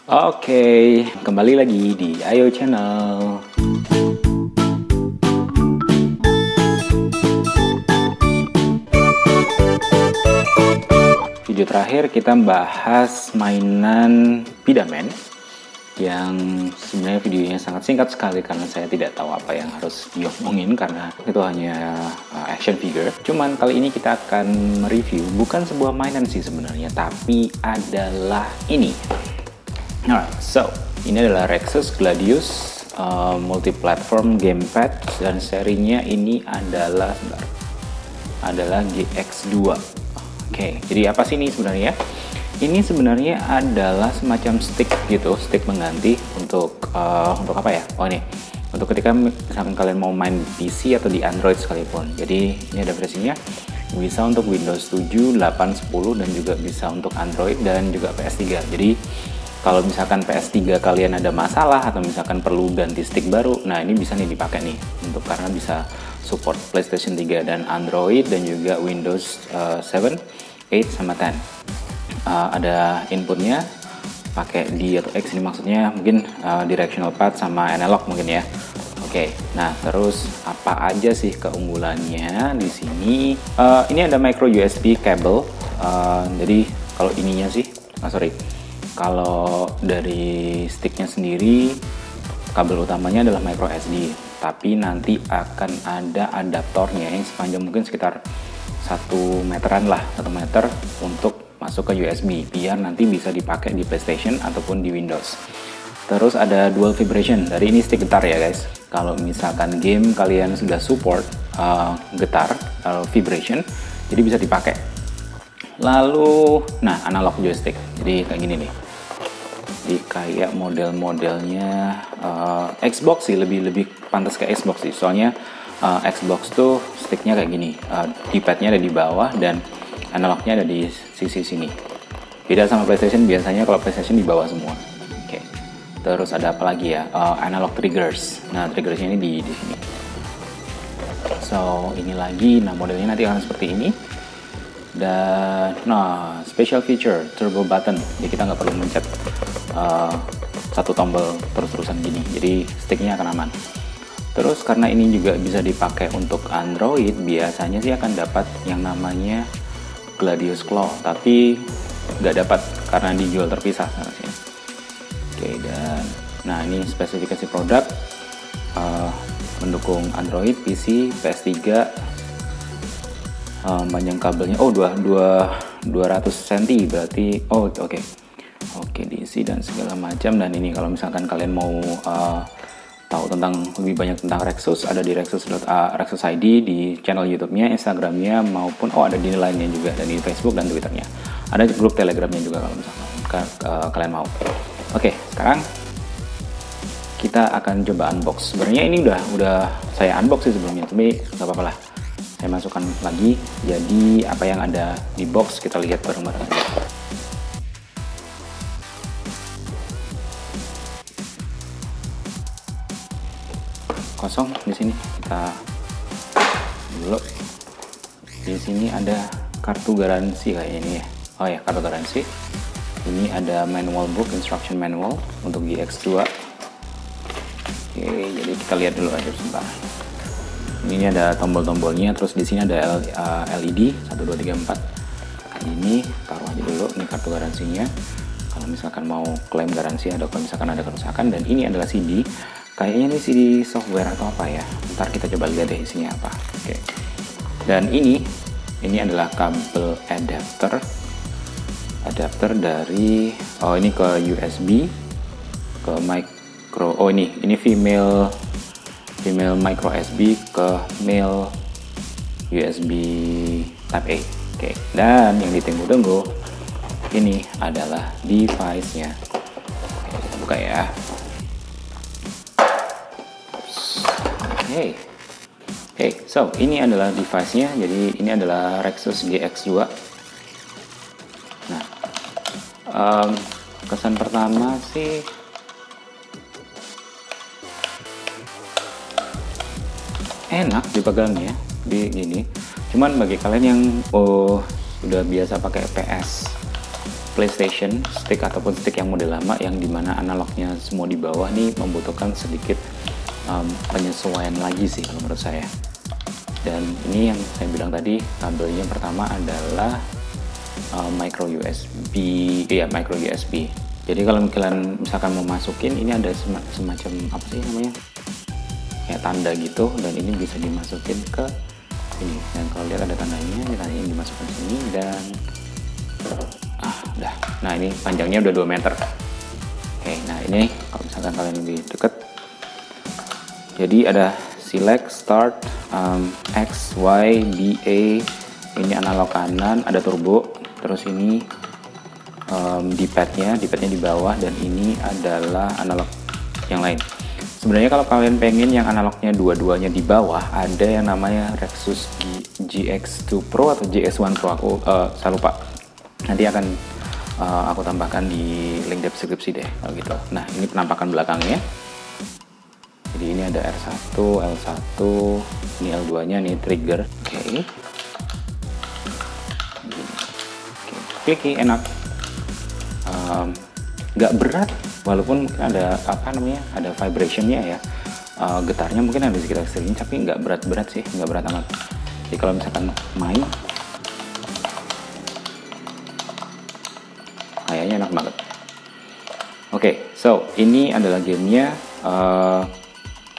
Oke, kembali lagi di Ayo Channel. Video terakhir kita bahas mainan Pidaman yang sebenarnya videonya sangat singkat sekali karena saya tidak tahu apa yang harus diomongin karena itu hanya action figure. Cuman kali ini kita akan mereview bukan sebuah mainan sih sebenarnya, tapi adalah ini. Alright, so ini adalah Rexus Gladius multi-platform gamepad dan serinya ini adalah GX2. Oke, jadi apa sih ini sebenarnya? Ini sebenarnya adalah semacam stick gitu, stick pengganti untuk apa ya? Oh ini, untuk ketika misalkan kalian mau main PC atau di Android sekalipun. Jadi ini ada versinya, bisa untuk Windows 7, 8, 10 dan juga bisa untuk Android dan juga PS3. Jadi kalau misalkan PS3 kalian ada masalah atau misalkan perlu ganti stick baru, nah ini bisa nih dipakai nih untuk karena bisa support PlayStation 3 dan Android dan juga Windows 7, 8 sama 10. Ada inputnya pakai D atau X, ini maksudnya mungkin directional pad sama analog mungkin ya. Oke, nah terus apa aja sih keunggulannya di sini? Ini ada micro USB cable. Jadi kalau ininya sih, kalau dari sticknya sendiri kabel utamanya adalah micro SD, tapi nanti akan ada adaptornya yang sepanjang mungkin sekitar 1 meteran lah, 1 meter untuk masuk ke USB biar nanti bisa dipakai di PlayStation ataupun di Windows. Terus ada dual vibration, dari ini stick getar ya guys. Kalau misalkan game kalian sudah support getar vibration, jadi bisa dipakai. Lalu, nah analog joystick, jadi kayak gini nih. Jadi kayak model-modelnya Xbox sih, lebih pantas ke Xbox sih. Soalnya Xbox tuh sticknya kayak gini, D-padnya ada di bawah dan analognya ada di sisi sini. Beda sama PlayStation, biasanya kalau PlayStation di bawah semua. Oke. Terus ada apa lagi ya? Analog triggers. Nah, triggersnya ini di sini. So, ini lagi. Nah, modelnya nanti akan seperti ini. Dan, nah, special feature turbo button. Jadi kita nggak perlu mencet satu tombol terus-terusan gini. Jadi sticknya akan aman. Terus karena ini juga bisa dipakai untuk Android, biasanya sih akan dapat yang namanya Gladius Claw, tapi nggak dapat karena dijual terpisah seharusnya. Oke, dan nah ini spesifikasi produk, mendukung Android, PC, PS3, panjang kabelnya 200 cm berarti oke diisi dan segala macam. Dan ini kalau misalkan kalian mau tahu lebih banyak tentang Rexus, ada di Rexus ID di channel YouTube-nya, Instagram-nya, maupun ada di lainnya juga, dan di Facebook dan Twitter-nya. Ada grup Telegram-nya juga kalau misalkan kalian mau. Oke, sekarang kita akan coba unbox. Sebenarnya ini udah saya unbox sih sebelumnya, tapi nggak apa-apa lah. Saya masukkan lagi. Jadi apa yang ada di box kita lihat bareng-bareng aja. Kosong di sini, kita dulu. Di sini ada kartu garansi kayak ini ya. Oh ya, kartu garansi. Ini ada manual book, instruction manual untuk GX2. Oke, jadi kita lihat dulu aja sebentar. Ini ada tombol-tombolnya, terus di sini ada LED 1 2 3 4. Ini taruh aja dulu, ini kartu garansinya. Kalau misalkan mau klaim garansi atau kalau misalkan ada kerusakan. Dan ini adalah CD. Kayaknya ini CD software atau apa ya. Ntar kita coba lihat deh isinya apa. Oke. Dan ini adalah kabel adapter dari ini ke USB, ke micro. Ini female micro USB ke male USB Type A. Oke. Dan yang ditunggu-tunggu ini adalah device-nya. Oke, kita buka ya. Hey, so ini adalah device-nya. Jadi ini adalah Rexus GX2. Nah, kesan pertama sih enak dipegangnya, gini. Cuman bagi kalian yang sudah biasa pakai PlayStation stick ataupun stick yang model lama yang dimana analognya semua di bawah nih membutuhkan sedikit penyesuaian lagi sih kalau menurut saya. Dan ini yang saya bilang tadi, kabelnya pertama adalah micro USB. Jadi kalau kalian misalkan mau masukin, ini ada semacam apa sih namanya, kayak tanda gitu, dan ini bisa dimasukin ke sini. Dan kalau lihat ada tandanya, ini dimasukkan ke sini dan udah. Nah ini panjangnya udah 2 meter. Oke, nah ini kalau misalkan kalian lebih deket, jadi ada select, start, X, Y, B, A. Ini analog kanan, ada turbo. Terus ini D-padnya di bawah, dan ini adalah analog yang lain. Sebenarnya kalau kalian pengen yang analognya dua-duanya di bawah, ada yang namanya Rexus GX2 Pro atau GS1 Pro, aku saya lupa. Nanti akan aku tambahkan di link deskripsi deh kalau gitu. Nah ini penampakan belakangnya. Jadi ini ada R1, L1, ini L2 nya nih trigger. Oke. Oke, enak. Nggak berat, walaupun mungkin ada ada vibrationnya ya. Getarnya mungkin ada sekitar segini, tapi nggak berat-berat sih, nggak berat amat. Jadi kalau misalkan main, kayaknya enak banget. Oke, so ini adalah gamenya.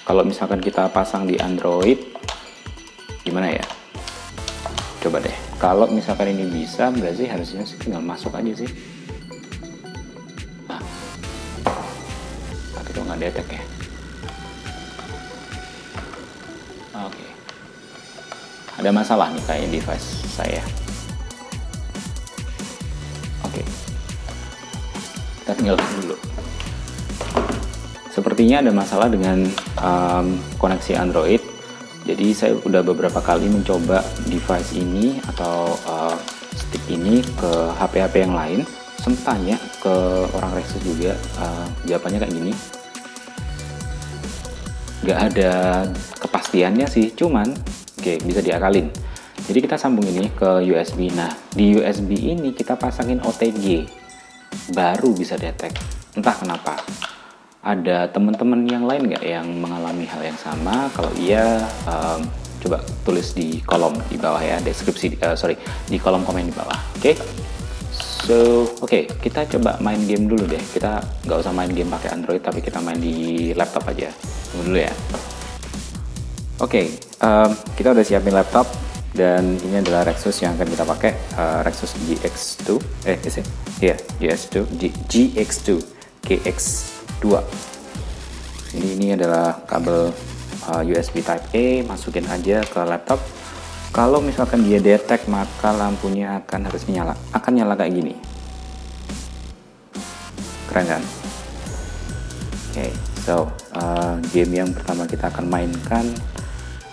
Kalau misalkan kita pasang di Android, gimana ya? Coba deh. Kalau misalkan ini bisa, berarti harusnya sih tinggal masuk aja sih. Nah, tapi kok nggak detect ya? Oke. Ada masalah nih kayaknya device saya. Oke. Kita tinggalkan dulu. Sepertinya ada masalah dengan koneksi Android. Jadi saya udah beberapa kali mencoba device ini atau stick ini ke HP-HP yang lain. Sempat tanya ke orang Rexus juga, jawabannya kayak gini. Nggak ada kepastiannya sih, cuman bisa diakalin. Jadi kita sambung ini ke USB. Nah di USB ini kita pasangin OTG, baru bisa detect. Entah kenapa. Ada teman-teman yang lain nggak yang mengalami hal yang sama? Kalau iya, coba tulis di kolom di bawah ya, deskripsi, di kolom komen di bawah. Oke? So, kita coba main game dulu deh. Kita nggak usah main game pakai Android, tapi kita main di laptop aja. Tunggu dulu ya. Kita udah siapin laptop, dan ini adalah Rexus yang akan kita pakai, Rexus GX2, GX2 KX2. Ini adalah kabel USB Type A, masukin aja ke laptop. Kalau misalkan dia detect, maka lampunya akan nyala kayak gini. Keren kan? Game yang pertama kita akan mainkan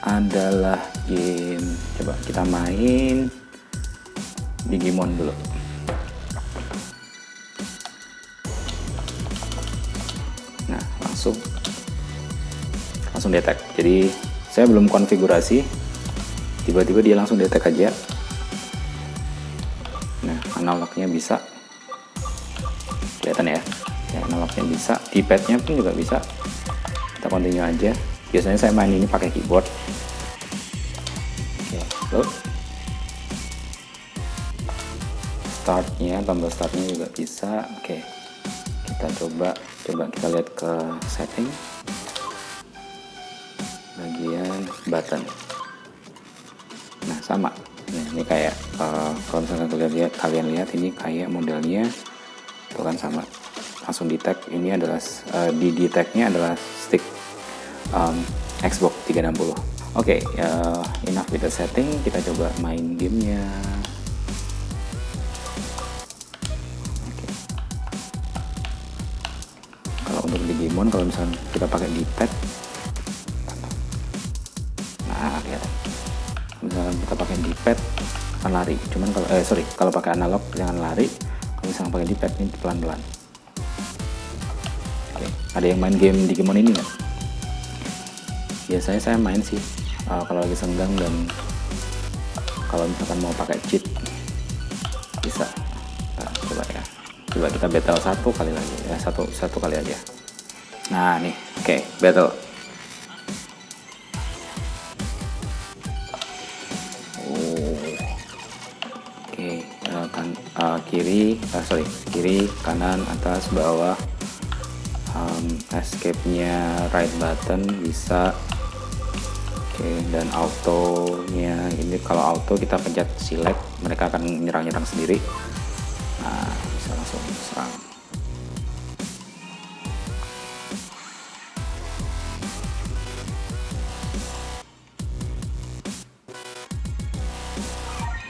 adalah game, coba kita main Digimon dulu. Nah, langsung detect. Jadi saya belum konfigurasi, tiba-tiba dia langsung detect aja. Nah, analognya bisa, kelihatan ya, analognya bisa, D-padnya pun juga bisa. Kita continue aja. Biasanya saya main ini pakai keyboard. Load. Startnya, tombol startnya juga bisa. Kita coba kita lihat ke setting, bagian button. Nah, sama. Nah, ini kayak kalau misalkan kalian lihat ini kayak modelnya itu kan sama. Langsung detect. Ini adalah di detectnya adalah stick Xbox 360. Enough with the setting. Kita coba main gamenya. Kalau untuk Digimon, kalau misalnya kita pakai D-pad, nah lihat, misalnya kita pakai D-pad akan lari. Cuman kalau pakai analog jangan lari. Kalau misalnya pakai D-pad ini pelan-pelan. Ada yang main game Digimon ini nggak? Biasanya saya main sih kalau lagi senggang, dan kalau misalkan mau pakai cheat bisa. Coba ya. Coba kita battle satu kali lagi ya, satu kali aja. Nah nih, oke, battle. Oke, kiri, kanan, atas, bawah. Escape-nya right button bisa. Oke, dan auto-nya ini kalau auto kita pencet select, mereka akan nyerang sendiri. Nah, bisa langsung serang.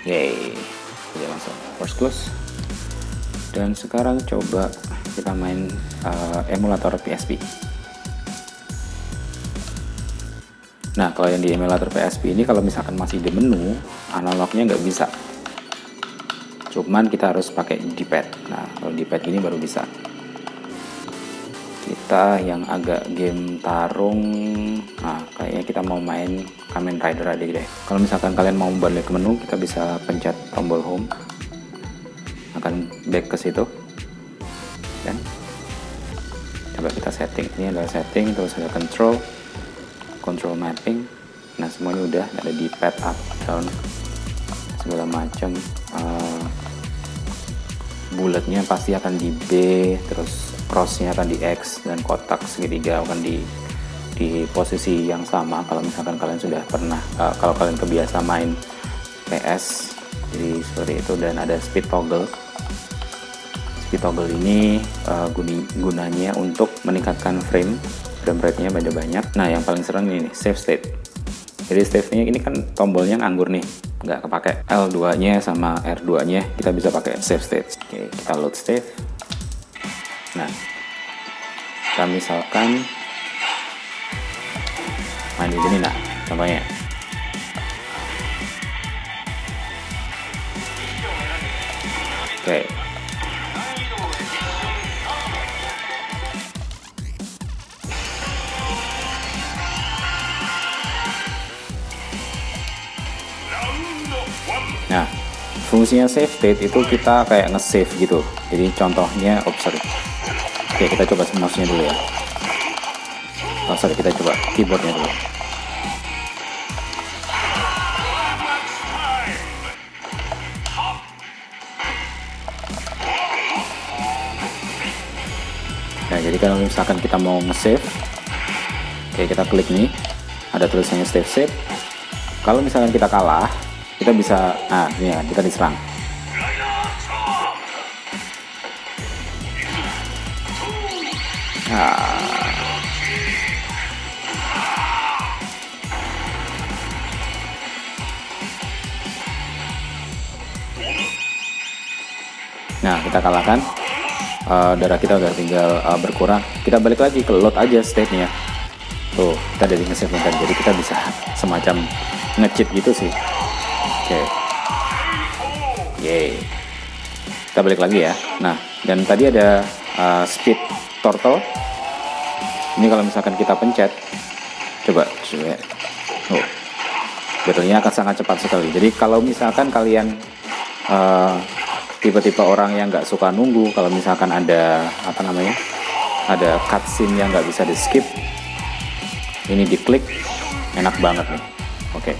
Yeay, jadi langsung force close. Dan sekarang coba kita main emulator PSP. Nah, kalau yang di emulator PSP ini kalau misalkan masih di menu, analognya nggak bisa. Cuman kita harus pakai D-pad. Nah, kalau D-pad ini baru bisa. Kita yang agak game tarung, nah kayaknya kita mau main Kamen Rider aja deh. Kalau misalkan kalian mau balik ke menu, kita bisa pencet tombol home, akan back ke situ. Dan coba kita setting. Ini adalah setting, terus ada control mapping. Nah, semuanya udah ada di pad up down segala macam. Bulletnya pasti akan di B, terus crossnya akan di X, dan kotak segitiga akan di posisi yang sama. Kalau misalkan kalian sudah pernah, kalau kalian kebiasa main PS, jadi seperti itu. Dan ada speed toggle. Speed toggle ini gunanya untuk meningkatkan frame rate-nya banyak. Nah, yang paling sering ini save state. Jadi save-nya ini kan tombolnya nganggur nih, nggak kepake. L2-nya sama R2-nya kita bisa pakai save state. Oke, kita load save. Nah, kita misalkan main di sini, nah contohnya. Oke. Nah, fungsinya save state itu kita kayak nge-save gitu. Jadi contohnya, Oke, kita coba mouse-nya dulu ya. Kita coba keyboardnya dulu. Nah, jadi kalau misalkan kita mau nge-save, oke, kita klik nih, ada tulisannya save. Kalau misalkan kita kalah, kita bisa, ini ya, kita diserang. Nah, kita kalahkan. Darah kita udah tinggal berkurang. Kita balik lagi ke load aja state-nya. Tuh, kita dari nge-save tadi. Jadi kita bisa semacam nge-cheat gitu sih. Oke. Yeay. Kita balik lagi ya. Nah, dan tadi ada speed turtle. Ini kalau misalkan kita pencet, coba. Battle-nya akan sangat cepat sekali. Jadi kalau misalkan kalian tipe-tipe orang yang nggak suka nunggu, kalau misalkan ada ada cutscene yang nggak bisa di skip, ini diklik, enak banget nih. Oke,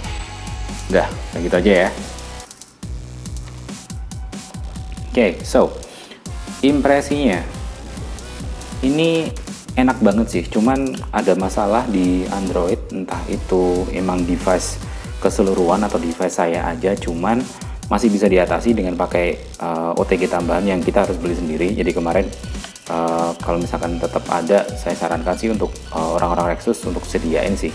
udah kayak gitu aja ya. Oke, so impresinya ini enak banget sih, cuman ada masalah di Android, entah itu emang device keseluruhan atau device saya aja, cuman masih bisa diatasi dengan pakai OTG tambahan yang kita harus beli sendiri. Jadi kemarin kalau misalkan tetap ada, saya sarankan sih untuk orang-orang Rexus untuk sediain sih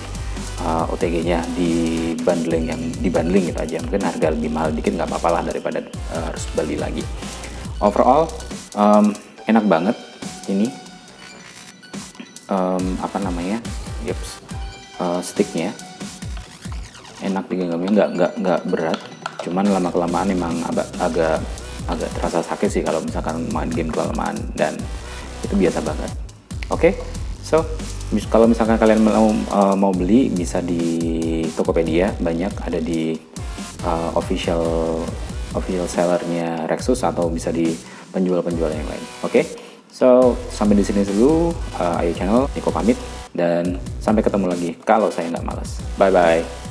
OTG-nya di bundling gitu aja. Mungkin harga lebih mahal dikit nggak apa-apa lah daripada harus beli lagi. Overall enak banget ini. Sticknya enak digenggamnya, nggak berat. Cuman lama-kelamaan emang agak terasa sakit sih kalau misalkan main game kelamaan, dan itu biasa banget. Oke, so kalau misalkan kalian mau beli, bisa di Tokopedia, banyak ada di official sellernya Rexus, atau bisa di penjual-penjual yang lain. Oke, so sampai di sini dulu. Ayo channel Niko pamit dan sampai ketemu lagi kalau saya nggak malas. Bye bye.